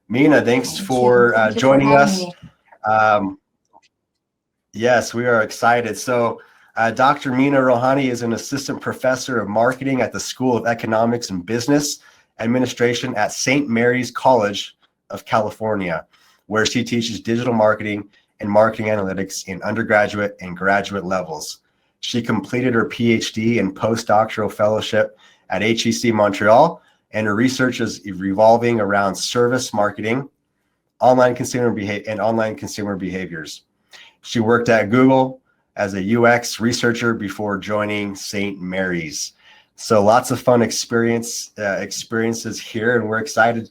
Mina, thanks for Thank you for joining having us. me. Um, yes, we are excited. So Dr. Mina Rouhani is an assistant professor of marketing at the School of Economics and Business Administration at St. Mary's College of California, where she teaches digital marketing and marketing analytics in undergraduate and graduate levels. She completed her PhD and postdoctoral fellowship at HEC Montreal, and her research is revolving around service marketing, online consumer behaviors. She worked at Google as a UX researcher before joining St. Mary's. So lots of fun experiences here, and we're excited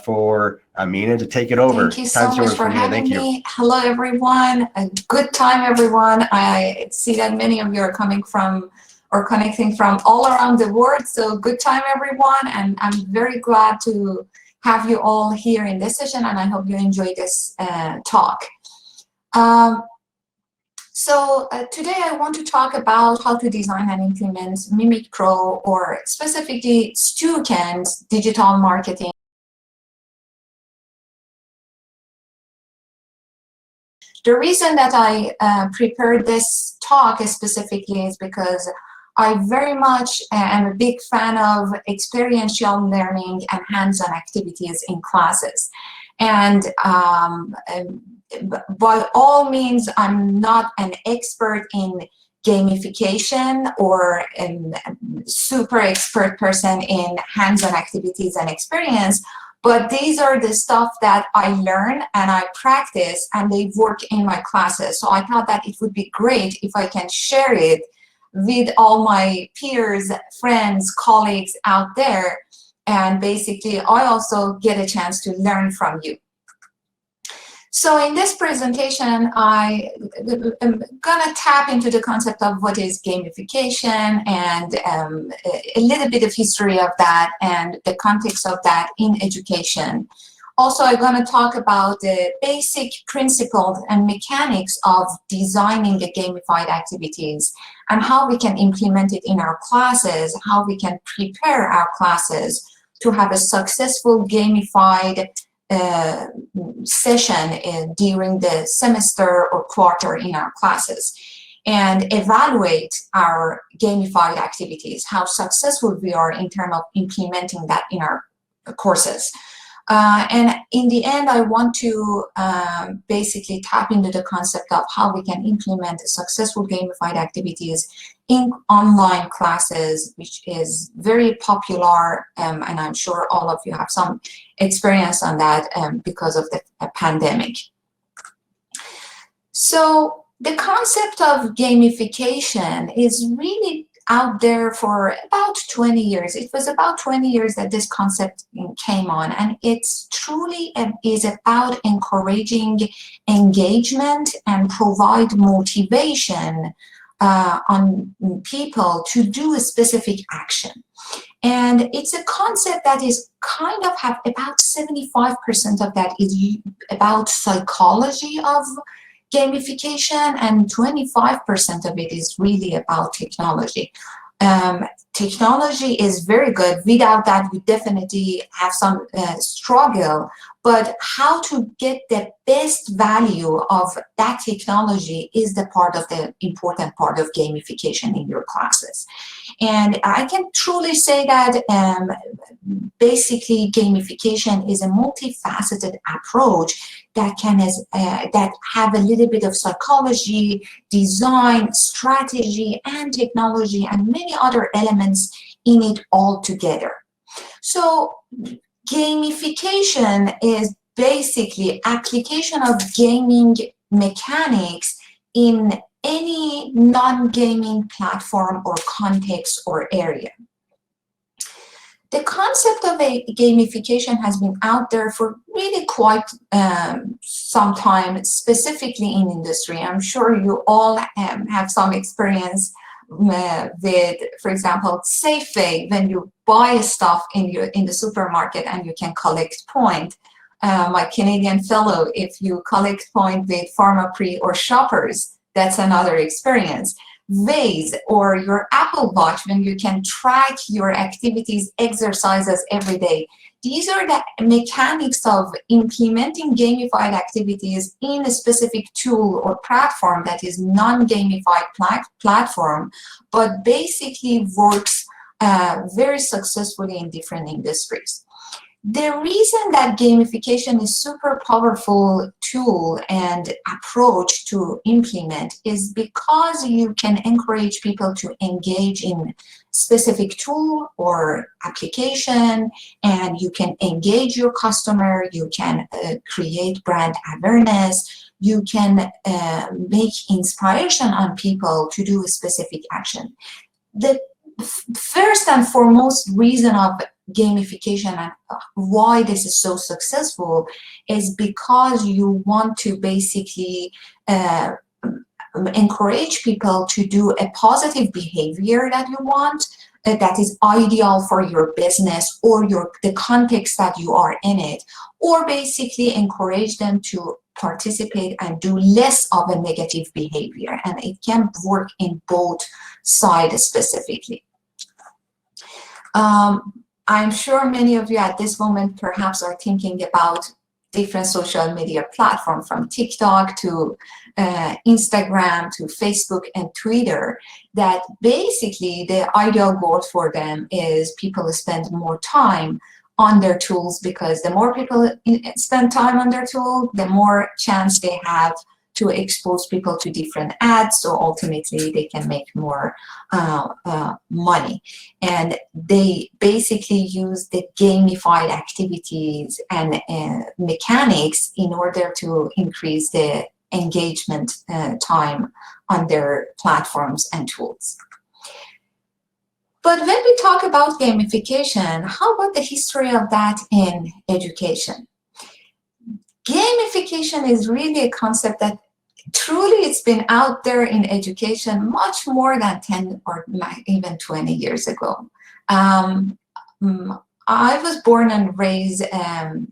for Mina to take it over. Thank you so Time's much yours for for Mina. having Thank you. me. Hello, everyone. A good time, everyone. I see that many of you are coming from or connecting from all around the world. So good time, everyone. And I'm very glad to have you all here in this session, and I hope you enjoy this talk. Today I want to talk about how to design and implement Mimic Pro, or specifically Stuken's digital marketing. The reason that I prepared this talk specifically is because I very much am a big fan of experiential learning and hands-on activities in classes. And by all means, I'm not an expert in gamification or a super expert person in hands-on activities and experience, but these are the stuff that I learn and I practice, and they work in my classes. So I thought that it would be great if I can share it with all my peers, friends, colleagues out there, and basically I also get a chance to learn from you. So in this presentation, I am gonna tap into the concept of what is gamification and a little bit of history of that and the context of that in education. Also, I'm gonna talk about the basic principles and mechanics of designing the gamified activities and how we can implement it in our classes, how we can prepare our classes to have a successful gamified session during the semester or quarter in our classes, and evaluate our gamified activities, how successful we are in terms of implementing that in our courses. And in the end, I want to basically tap into the concept of how we can implement successful gamified activities in online classes, which is very popular, and I'm sure all of you have some experience on that because of the pandemic. So the concept of gamification is really out there for about 20 years. It was about 20 years that this concept came on, and it's truly is about encouraging engagement and provide motivation on people to do a specific action. And it's a concept that is kind of have about 75% of that is about psychology of gamification, and 25% of it is really about technology. Technology is very good. Without that, we definitely have some struggle. But how to get the best value of that technology is the part of the important part of gamification in your classes. And I can truly say that basically gamification is a multifaceted approach that can that have a little bit of psychology, design, strategy, and technology, and many other elements in it all together. So gamification is basically application of gaming mechanics in any non-gaming platform or context or area. The concept of a gamification has been out there for really quite some time, specifically in industry. I'm sure you all have some experience with, for example, Safeway, when you buy stuff in the supermarket and you can collect points. My Canadian fellow, if you collect points with Pharmaprix or Shoppers, that's another experience. Waze or your Apple Watch, when you can track your activities, exercises every day. These are the mechanics of implementing gamified activities in a specific tool or platform that is non-gamified platform, but basically works very successfully in different industries. The reason that gamification is super powerful tool and approach to implement is because you can encourage people to engage in specific tool or application, and you can engage your customer, you can create brand awareness, you can make inspiration on people to do a specific action. The first and foremost reason of gamification and why this is so successful is because you want to basically encourage people to do a positive behavior that you want, that is ideal for your business or the context that you are in it, or basically encourage them to participate and do less of a negative behavior. And it can work in both sides specifically. I'm sure many of you at this moment perhaps are thinking about different social media platforms, from TikTok to Instagram to Facebook and Twitter, that basically the ideal goal for them is people spend more time on their tools, because the more people spend time on their tool, the more chance they have to expose people to different ads, so ultimately they can make more money. And they basically use the gamified activities and mechanics in order to increase the engagement time on their platforms and tools. But when we talk about gamification, how about the history of that in education? Gamification is really a concept that truly it's been out there in education much more than 10 or even 20 years ago. I was born and raised in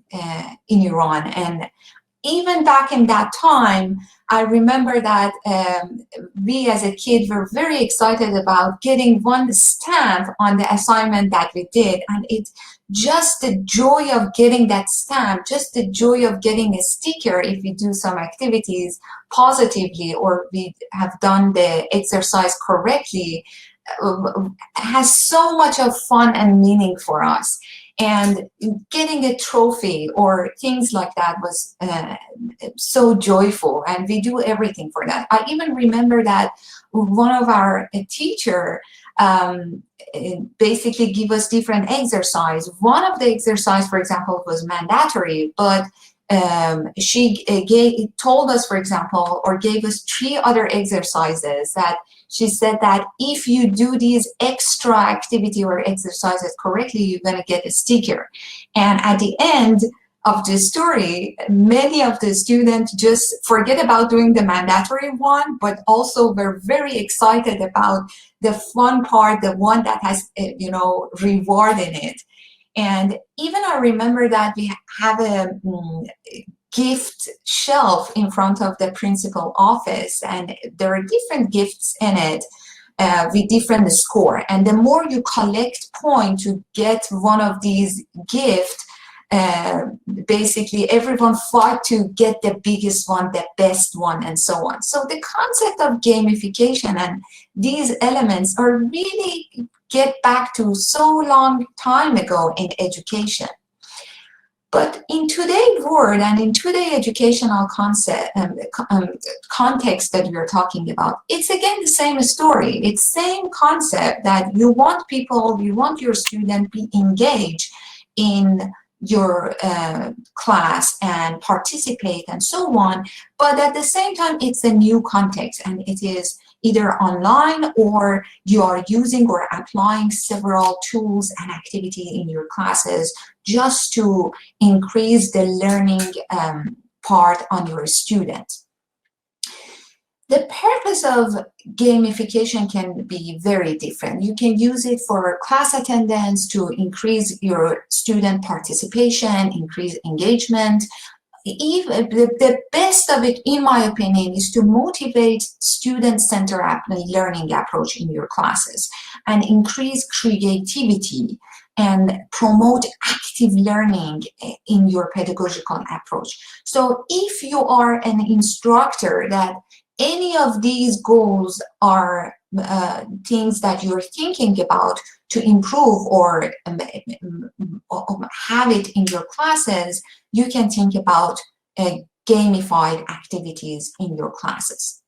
Iran, and even back in that time, I remember that we as a kid were very excited about getting one stamp on the assignment that we did, and it just the joy of getting that stamp, just the joy of getting a sticker if we do some activities positively or we have done the exercise correctly, has so much of fun and meaning for us. And getting a trophy or things like that was so joyful, and we do everything for that. I even remember that one of our teacher basically give us different exercise. One of the exercise, for example, was mandatory, but she told us, for example, or gave us 3 other exercises that she said that if you do these extra activity or exercises correctly, you're going to get a sticker. And at the end of the story, many of the students just forget about doing the mandatory one, but also were very excited about the fun part, the one that has, reward in it. And even I remember that we have a gift shelf in front of the principal office, and there are different gifts in it with different score. And the more you collect points to get one of these gifts, basically everyone fought to get the biggest one, the best one, and so on. So the concept of gamification and these elements are really get back to so long time ago in education. But in today's world and in today's educational concept context that we're talking about, it's again the same story. It's same concept that you want people, you want your student be engaged in your class and participate and so on. But at the same time, it's a new context, and it is either online or you are using or applying several tools and activity in your classes just to increase the learning part on your student. The purpose of gamification can be very different. You can use it for class attendance to increase your student participation, increase engagement. Even the best of it, in my opinion, is to motivate student-centered learning approach in your classes and increase creativity and promote active learning in your pedagogical approach. So if you are an instructor that any of these goals are things that you're thinking about to improve or have it in your classes, you can think about gamified activities in your classes.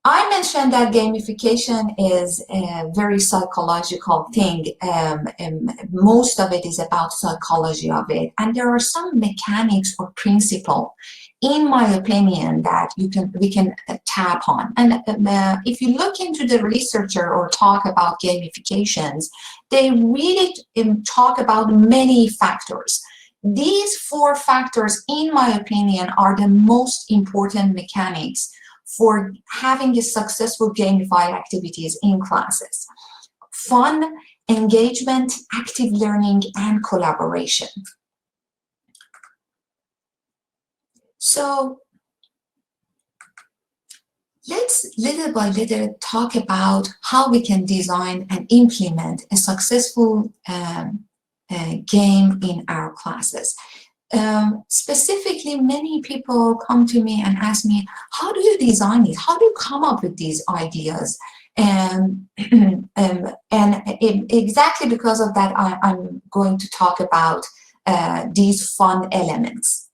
I mentioned that gamification is a very psychological thing. Most of it is about psychology of it, and there are some mechanics or principles, in my opinion, that we can tap on. And if you look into the researcher or talk about gamifications, they really talk about many factors. These 4 factors, in my opinion, are the most important mechanics for having a successful gamified activities in classes: fun, engagement, active learning, and collaboration. So let's little by little talk about how we can design and implement a successful game in our classes. Specifically, many people come to me and ask me, how do you design it? How do you come up with these ideas? And exactly because of that, I'm going to talk about these fun elements.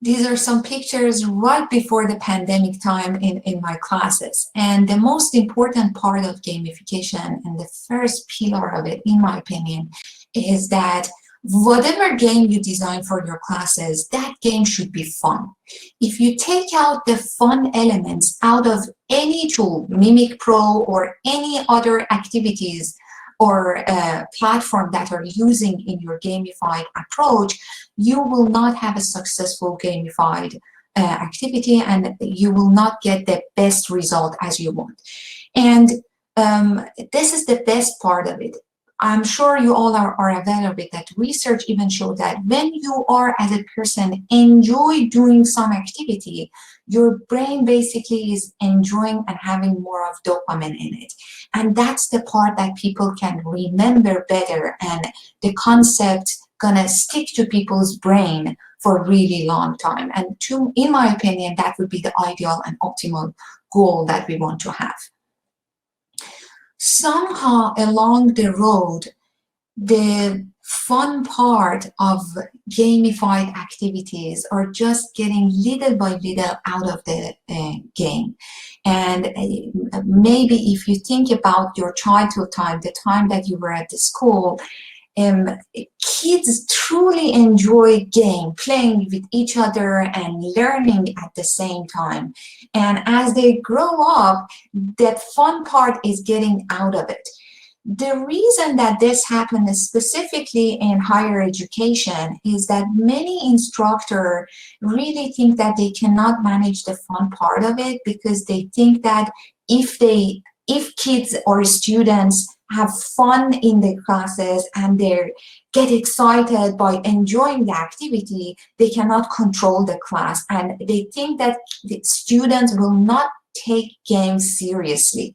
These are some pictures right before the pandemic time in my classes. And the most important part of gamification, and the first pillar of it, in my opinion, is that whatever game you design for your classes, that game should be fun. If you take out the fun elements out of any tool, Mimic Pro or any other activities or platform that are using in your gamified approach, you will not have a successful gamified activity, and you will not get the best result as you want. And this is the best part of it. I'm sure you all are aware of it, that research even showed that when you are, as a person, enjoy doing some activity, your brain basically is enjoying and having more of dopamine in it. And that's the part that people can remember better, and the concept gonna stick to people's brain for a really long time. And in my opinion, that would be the ideal and optimal goal that we want to have. Somehow along the road, the fun part of gamified activities are just getting little by little out of the game. And maybe if you think about your childhood time, the time that you were at the school, kids truly enjoy playing with each other and learning at the same time. And as they grow up, that fun part is getting out of it. The reason that this happens specifically in higher education is that many instructors really think that they cannot manage the fun part of it, because they think that if kids or students have fun in the classes and they get excited by enjoying the activity, they cannot control the class, and they think that the students will not take games seriously.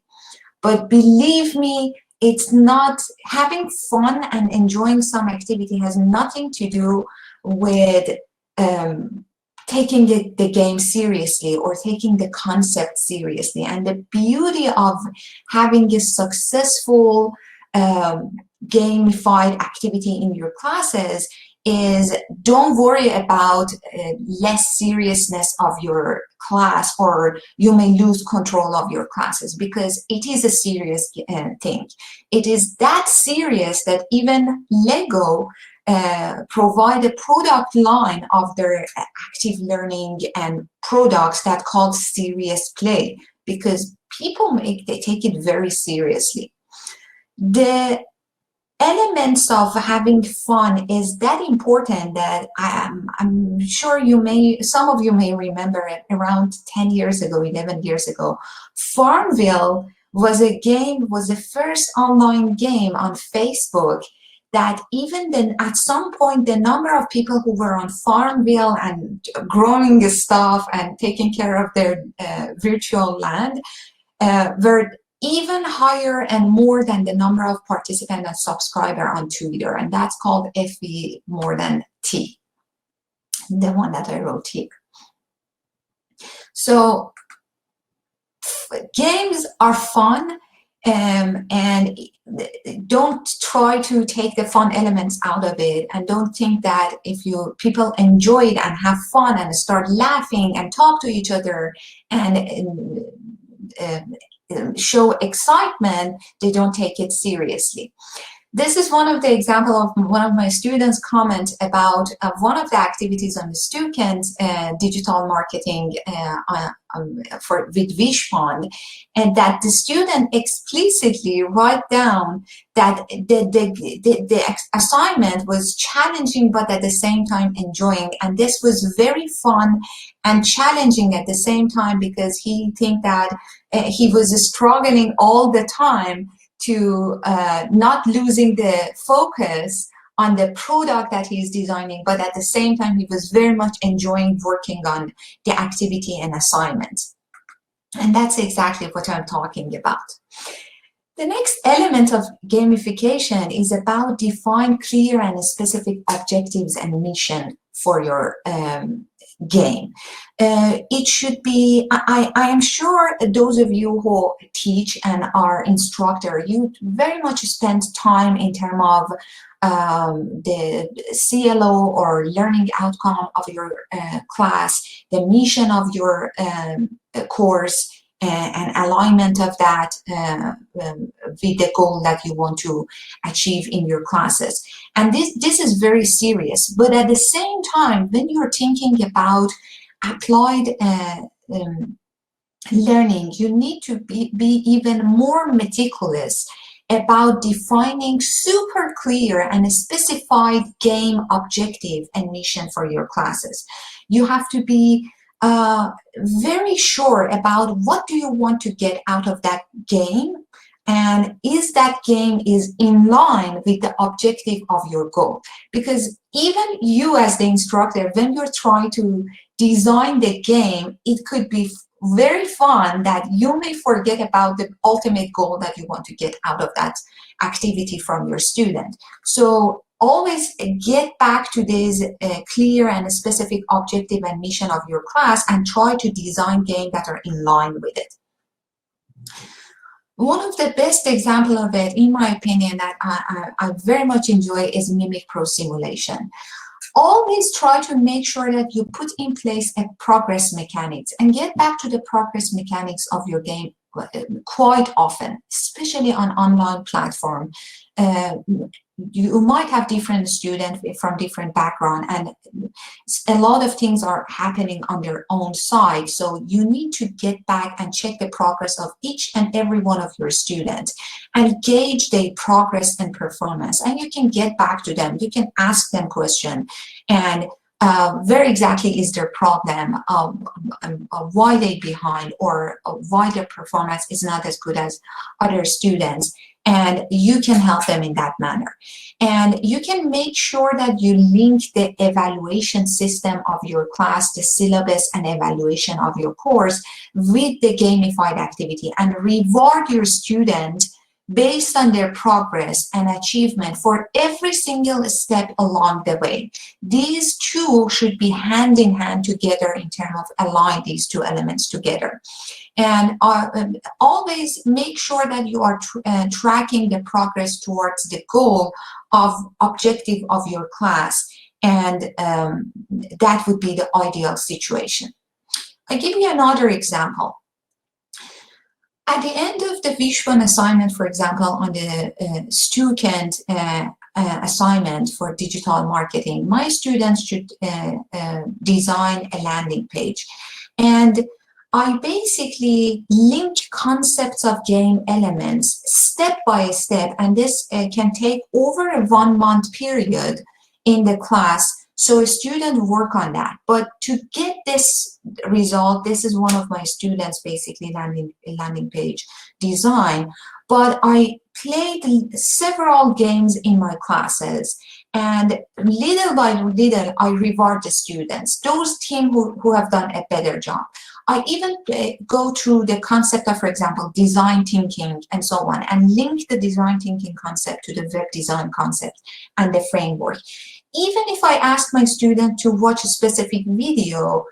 But believe me, it's not. Having fun and enjoying some activity has nothing to do with taking the game seriously or taking the concept seriously. And the beauty of having a successful gamified activity in your classes is, don't worry about less seriousness of your class, or you may lose control of your classes, because it is a serious thing. It is that serious that even Lego provide a product line of their active learning and products that called serious play, because people they take it very seriously. The elements of having fun is that important that I'm sure some of you may remember it. Around 10 years ago, 11 years ago, Farmville was the first online game on Facebook that even then, at some point, the number of people who were on Farmville and growing stuff and taking care of their virtual land were even higher and more than the number of participants and subscriber on Twitter, and that's called FB more than T, the one that I wrote here. So games are fun, and don't try to take the fun elements out of it, and don't think that if people enjoy it and have fun and start laughing and talk to each other and show excitement, they don't take it seriously. This is one of the example of one of my students' comment about one of the activities on the students' digital marketing with Wishpond, and that the student explicitly write down that the assignment was challenging but at the same time enjoying, and this was very fun and challenging at the same time because he think that he was struggling all the time to not losing the focus on the product that he's designing, but at the same time, he was very much enjoying working on the activity and assignment. And that's exactly what I'm talking about. The next element of gamification is about define clear and specific objectives and mission for your game. It should be, I am sure those of you who teach and are instructor, you very much spend time in terms of the CLO or learning outcome of your class, the mission of your course, and alignment of that with the goal that you want to achieve in your classes. And this is very serious. But at the same time, when you're thinking about applied learning, you need to be even more meticulous about defining super clear and specified game objective and mission for your classes. You have to be very sure about what do you want to get out of that game, and is that game is in line with the objective of your goal. Because even you as the instructor, when you're trying to design the game, it could be very fun that you may forget about the ultimate goal that you want to get out of that activity from your student. So always get back to this clear and specific objective and mission of your class and try to design games that are in line with it. One of the best examples of it, in my opinion, that I very much enjoy is Mimic Pro Simulation. Always try to make sure that you put in place a progress mechanics and get back to the progress mechanics of your game quite often, especially on online platform. You might have different students from different background, and a lot of things are happening on their own side. So you need to get back and check the progress of each and every one of your students and gauge their progress and performance. And you can get back to them. You can ask them questions and where exactly is their problem, why they behind, or why their performance is not as good as other students, and you can help them in that manner. And you can make sure that you link the evaluation system of your class, the syllabus and evaluation of your course with the gamified activity, and reward your student based on their progress and achievement for every single step along the way. These two should be hand in hand together in terms of align these two elements together. And always make sure that you are tracking the progress towards the goal of objective of your class, and that would be the ideal situation. I give you another example. At the end of the Wishbone assignment, for example, on the student assignment for digital marketing, my students should design a landing page. And I basically link concepts of game elements step by step, and this can take over a 1 month period in the class. So a student work on that. But to get this result, this is one of my students basically landing page design. But I played several games in my classes, and little by little I reward the students, those teams who have done a better job. I even go through the concept of, for example, design thinking and so on, and link the design thinking concept to the web design concept and the framework. Even if I ask my student to watch a specific video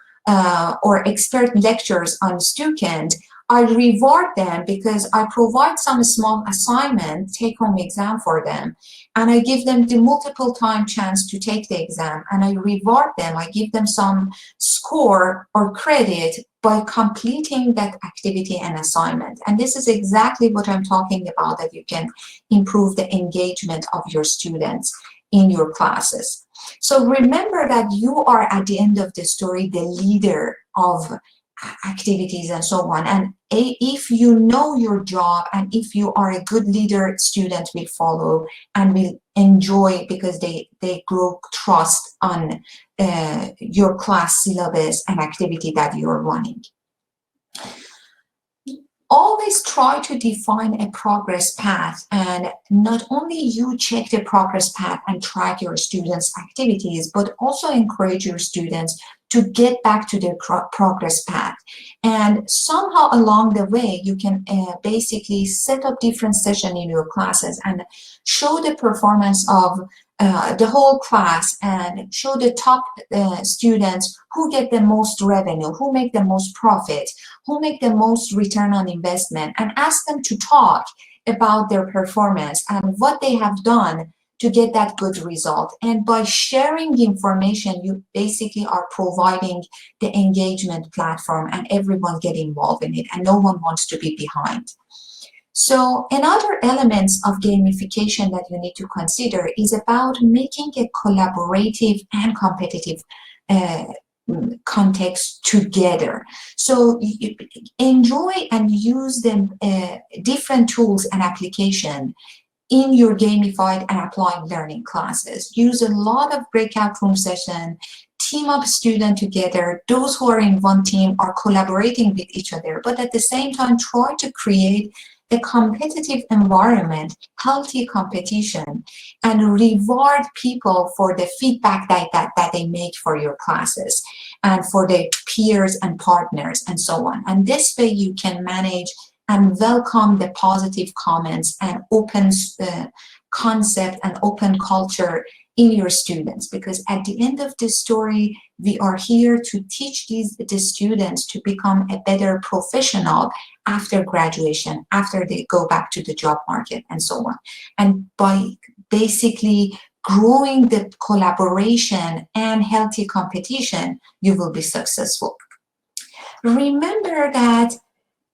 or expert lectures on Stuken, I reward them because I provide some small assignment, take-home exam for them, and I give them the multiple time chance to take the exam, and I reward them. I give them some score or credit by completing that activity and assignment. And this is exactly what I'm talking about, that you can improve the engagement of your students in your classes. So remember that you are, at the end of the story, the leader of activities and so on. And if you know your job, and if you are a good leader, students will follow and will enjoy, because they grow trust on your class syllabus and activity that you're running. Always try to define a progress path, and not only you check the progress path and track your students' activities, but also encourage your students to get back to their progress path. And somehow along the way, you can basically set up different sessions in your classes and show the performance of the whole class, and show the top students who get the most revenue, who make the most profit, who make the most return on investment, and ask them to talk about their performance and what they have done to get that good result. And by sharing information, you basically are providing the engagement platform, and everyone get involved in it, and no one wants to be behind. So another elements of gamification that you need to consider is about making a collaborative and competitive context together. So enjoy and use them different tools and application in your gamified and applied learning classes. Use a lot of breakout room session, team up students together. Those who are in one team are collaborating with each other, but at the same time try to create a competitive environment, healthy competition, and reward people for the feedback that they make for your classes and for their peers and partners and so on. And this way you can manage and welcome the positive comments and open concept and open culture in your students, because at the end of the story, we are here to teach the students to become a better professional after graduation, after they go back to the job market and so on. And by basically growing the collaboration and healthy competition, you will be successful. Remember that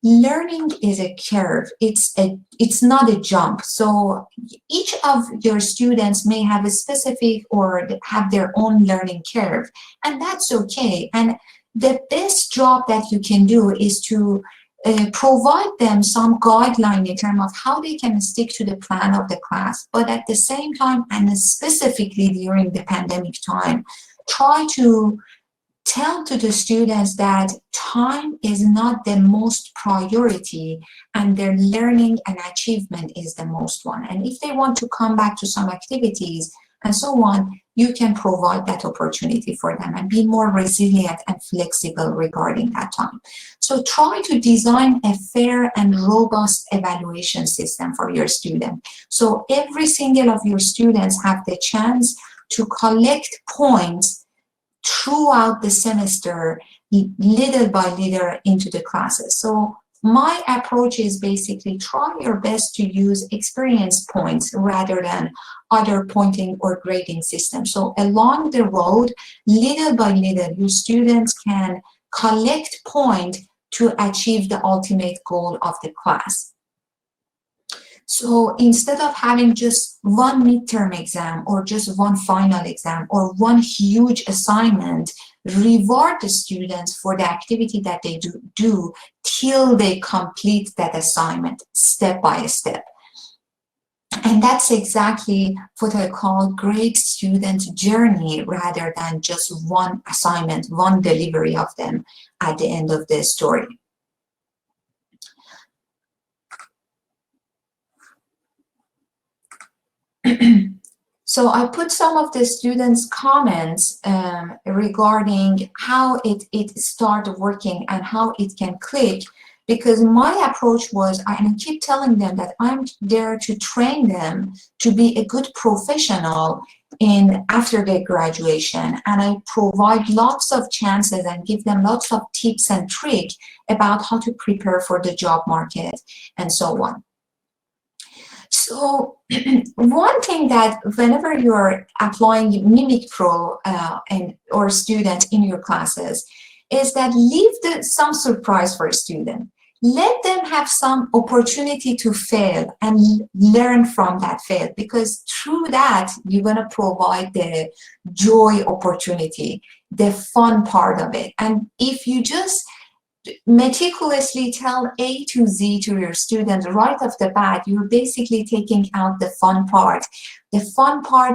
learning is a curve. It's not a jump. So each of your students may have a specific or have their own learning curve, and that's okay. And the best job that you can do is to provide them some guideline in terms of how they can stick to the plan of the class, but at the same time, and specifically during the pandemic time, try to tell to the students that time is not the most priority, and their learning and achievement is the most one. And if they want to come back to some activities and so on, you can provide that opportunity for them and be more resilient and flexible regarding that time. So try to design a fair and robust evaluation system for your student. So every single of your students have the chance to collect points throughout the semester, little by little into the classes. So my approach is basically try your best to use experience points rather than other pointing or grading systems. So along the road, little by little, your students can collect points to achieve the ultimate goal of the class. So instead of having just one midterm exam or just one final exam or one huge assignment, reward the students for the activity that they do till they complete that assignment step by step. And that's exactly what I call great student journey, rather than just one assignment, one delivery of them at the end of the story. So I put some of the students' comments regarding how it started working and how it can click, because my approach was, I keep telling them that I'm there to train them to be a good professional in after their graduation, and I provide lots of chances and give them lots of tips and tricks about how to prepare for the job market and so on. So one thing that whenever you're applying Mimic Pro or student in your classes is that leave some surprise for a student. Let them have some opportunity to fail and learn from that fail, because through that, you're going to provide the joy opportunity, the fun part of it. And if you just meticulously tell A to Z to your students right off the bat, you're basically taking out the fun part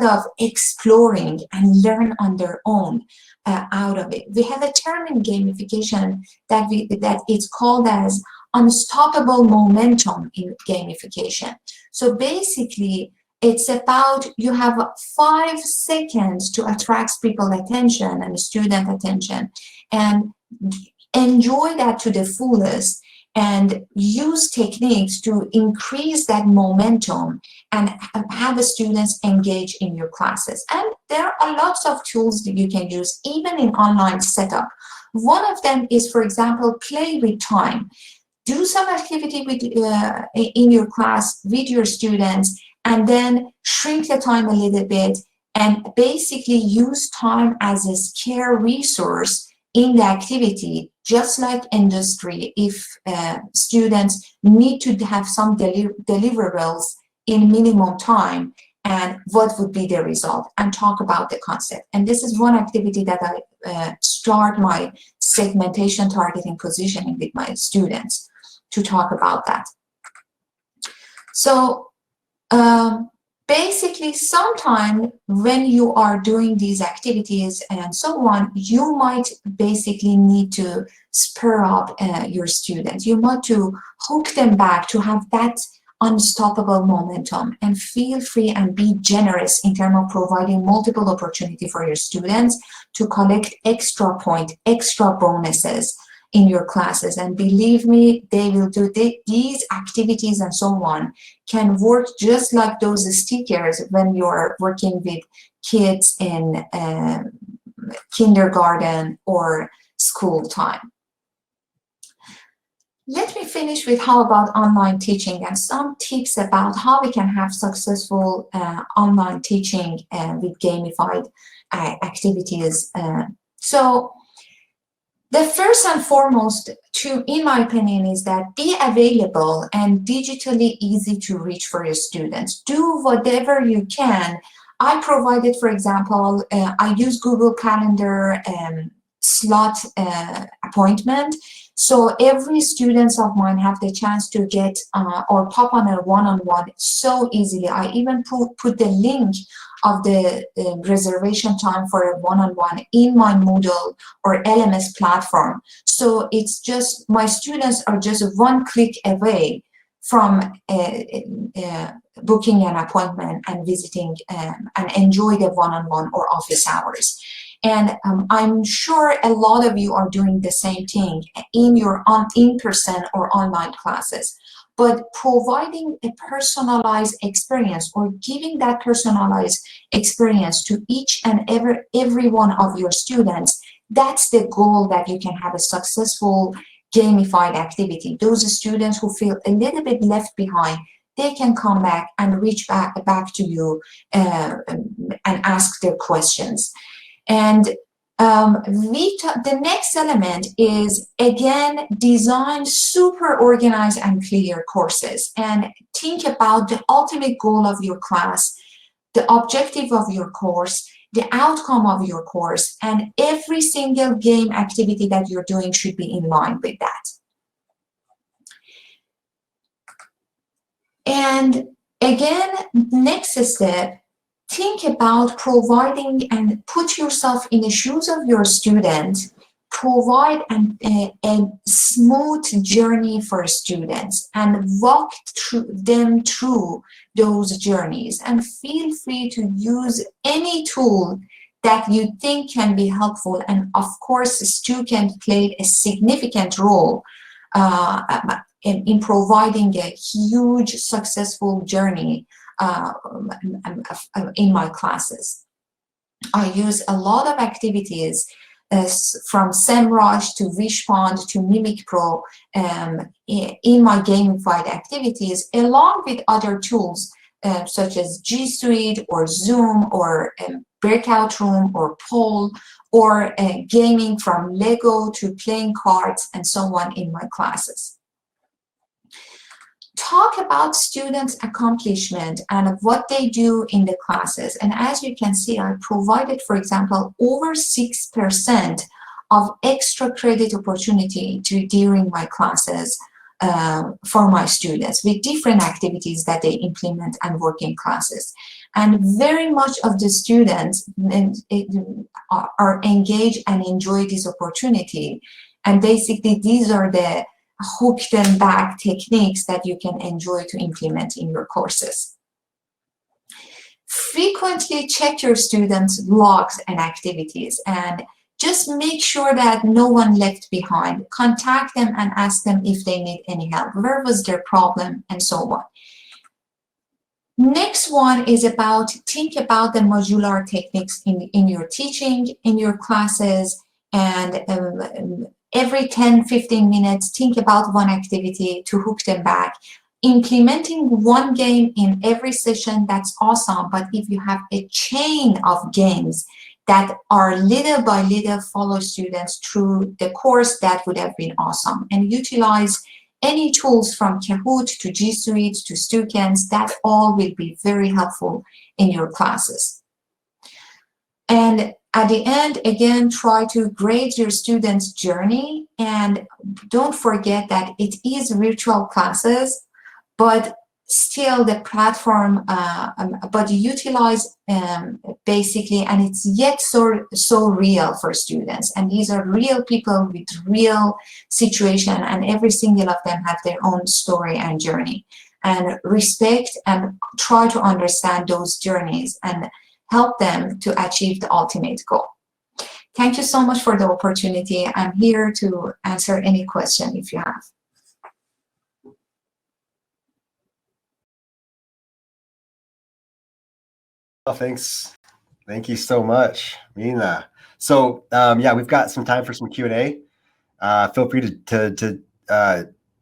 of exploring and learn on their own out of it. We have a term in gamification that it's called as unstoppable momentum in gamification. So basically, it's about you have 5 seconds to attract people's attention and student attention, and enjoy that to the fullest and use techniques to increase that momentum and have the students engage in your classes. And there are lots of tools that you can use even in online setup. One of them is, for example, play with time. Do some activity with in your class with your students, and then shrink the time a little bit and basically use time as a scarce resource in the activity, just like industry. If students need to have some deliverables in minimum time, and what would be the result, and talk about the concept. And this is one activity that I start my segmentation, targeting, positioning with my students to talk about that. So basically, sometimes when you are doing these activities and so on, you might basically need to spur up your students. You want to hook them back to have that unstoppable momentum, and feel free and be generous in terms of providing multiple opportunity for your students to collect extra point, extra bonuses in your classes. And believe me, they will do these activities and so on can work just like those stickers when you're working with kids in kindergarten or school time. Let me finish with how about online teaching and some tips about how we can have successful online teaching with gamified activities. So the first and foremost, in my opinion, is that be available and digitally easy to reach for your students. Do whatever you can. I provided, for example, I use Google Calendar slot appointment. So every students of mine have the chance to get or pop on a one-on-one so easily. I even put the link of the reservation time for a one-on-one in my Moodle or LMS platform. So it's just, my students are just one click away from booking an appointment and visiting and enjoy the one-on-one or office hours. And I'm sure a lot of you are doing the same thing in your in-person or online classes. But providing a personalized experience or giving that personalized experience to each and every one of your students, that's the goal, that you can have a successful gamified activity. Those students who feel a little bit left behind, they can come back and reach back to you and ask their questions. And the next element is, again, design super organized and clear courses, and think about the ultimate goal of your class, the objective of your course, the outcome of your course, and every single game activity that you're doing should be in line with that. And again, next step, think about providing and put yourself in the shoes of your student, provide a smooth journey for students and walk them through those journeys. And feel free to use any tool that you think can be helpful. And of course, Stu can play a significant role in providing a huge successful journey in my classes. I use a lot of activities from SEMrush to Wishpond to Mimic Pro in my gamified activities, along with other tools such as G Suite or Zoom or Breakout Room or Poll or gaming from Lego to playing cards and so on in my classes. Talk about students' accomplishment and what they do in the classes. And as you can see, I provided, for example, over 6% of extra credit opportunity during my classes for my students with different activities that they implement and work in classes. And very much of the students are engaged and enjoy this opportunity. And basically, these are the hook them back techniques that you can enjoy to implement in your courses. Frequently check your students' logs and activities and just make sure that no one left behind. Contact them and ask them if they need any help. Where was their problem and so on. Next one is about think about the modular techniques in your teaching, in your classes, and every 10-15 minutes, think about one activity to hook them back. Implementing one game in every session, that's awesome. But if you have a chain of games that are little by little follow students through the course, that would have been awesome. And utilize any tools from Kahoot to G Suite to Students, that all will be very helpful in your classes. And at the end, again, try to grade your students' journey. And don't forget that it is virtual classes, but still the platform, but utilize basically, and it's yet so real for students. And these are real people with real situation, and every single of them have their own story and journey. And respect and try to understand those journeys and help them to achieve the ultimate goal. Thank you so much for the opportunity. I'm here to answer any question if you have. Oh, thanks. Thank you so much, Mina. So yeah, we've got some time for some Q&A. Feel free to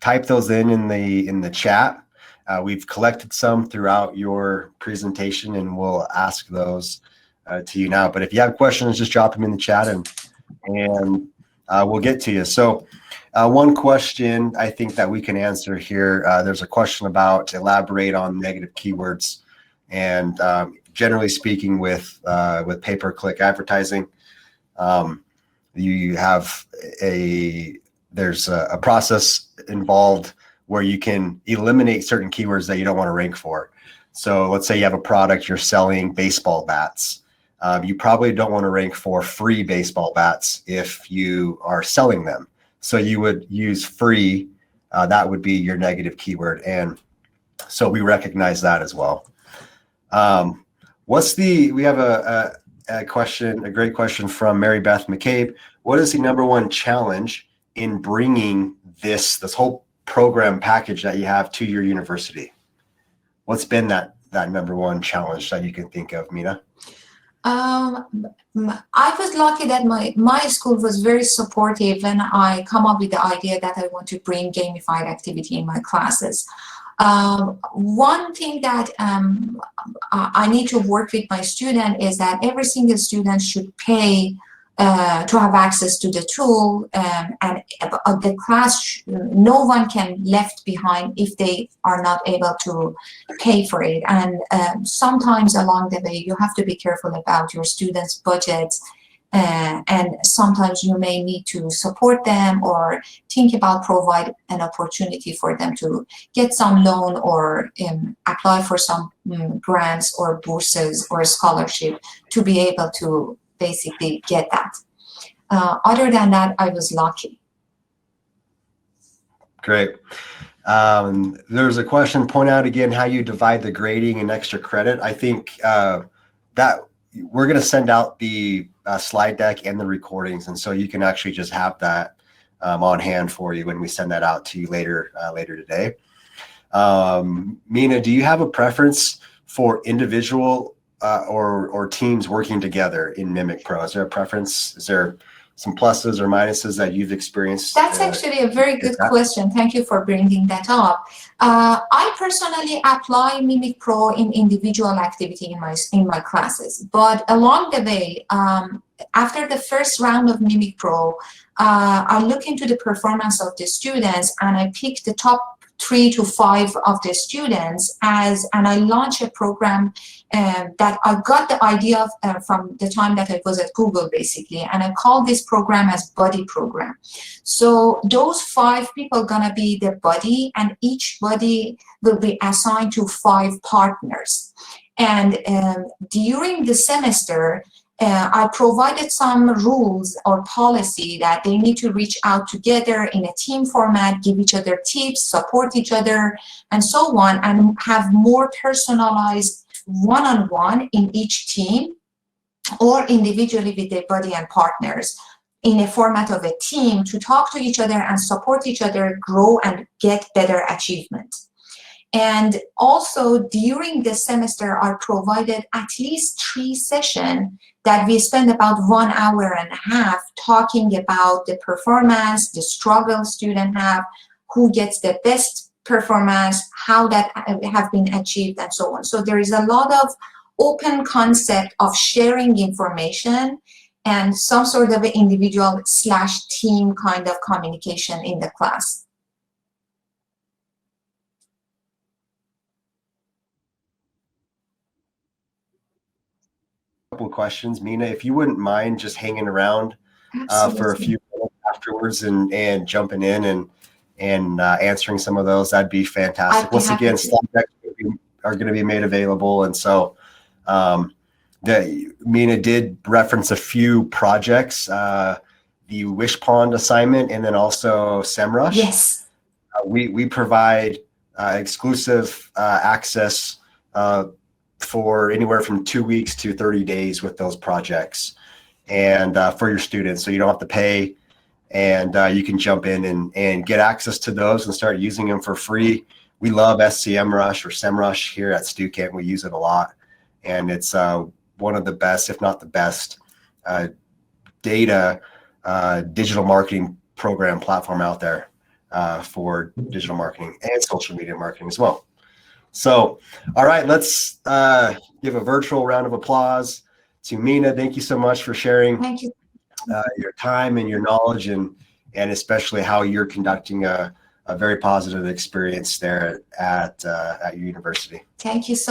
type those in the chat. We've collected some throughout your presentation, and we'll ask those to you now. But if you have questions, just drop them in the chat, and we'll get to you. So one question I think that we can answer here, there's a question about elaborate on negative keywords. And generally speaking, with pay-per-click advertising, you have there's a process involved where you can eliminate certain keywords that you don't want to rank for. So let's say you have a product, you're selling baseball bats. You probably don't want to rank for free baseball bats if you are selling them. So you would use free, that would be your negative keyword. And so we recognize that as well. We have a question, a great question from Mary Beth McCabe. What is the #1 challenge in bringing this whole program package that you have to your university? What's been that #1 challenge that you can think of, Mina? I was lucky that my school was very supportive when I come up with the idea that I want to bring gamified activity in my classes. One thing that I need to work with my student is that every single student should pay to have access to the tool, and the class, no one can left behind if they are not able to pay for it. And sometimes along the way, you have to be careful about your students' budget, and sometimes you may need to support them or think about provide an opportunity for them to get some loan or apply for some grants or bourses or scholarship to be able to basically get that. Other than that, I was lucky. Great. There's a question, point out again how you divide the grading and extra credit. I think that we're going to send out the slide deck and the recordings, and so you can actually just have that on hand for you when we send that out to you later today. Mina, do you have a preference for individual or teams working together in Mimic Pro? Is there a preference? Is there some pluses or minuses that you've experienced? That's actually a very good question. Thank you for bringing that up. I personally apply Mimic Pro in individual activity in my classes, but along the way, after the first round of Mimic Pro, I look into the performance of the students and I pick the top 3 to 5 of the students and I launch a program that I got the idea of from the time that I was at Google, basically, and I call this program as Buddy Program. So those 5 people gonna be the buddy, and each buddy will be assigned to 5 partners. And during the semester, I provided some rules or policy that they need to reach out together in a team format, give each other tips, support each other, and so on, and have more personalized one-on-one in each team or individually with their buddy and partners in a format of a team to talk to each other and support each other, grow and get better achievement. And also during the semester, I provided at least 3 sessions that we spend about 1 hour and a half talking about the performance, the struggle students have, who gets the best performance, how that have been achieved, and so on. So there is a lot of open concept of sharing information and some sort of individual/team kind of communication in the class. Couple of questions, Mina, if you wouldn't mind just hanging around for a few minutes afterwards and jumping in and answering some of those, that'd be fantastic. Once again, slide decks are going to be made available, and so Mina did reference a few projects, the Wish Pond assignment, and then also SEMrush. Yes. We provide exclusive access for anywhere from 2 weeks to 30 days with those projects, and for your students, so you don't have to pay, and you can jump in and get access to those and start using them for free. We love SEMrush or SEMrush here at StuCamp. We use it a lot, and it's one of the best, if not the best, digital marketing program platform out there for digital marketing and social media marketing as well. So, all right, let's give a virtual round of applause to Mina. Thank you so much for sharing your time and your knowledge, and especially how you're conducting a very positive experience there at your university. Thank you so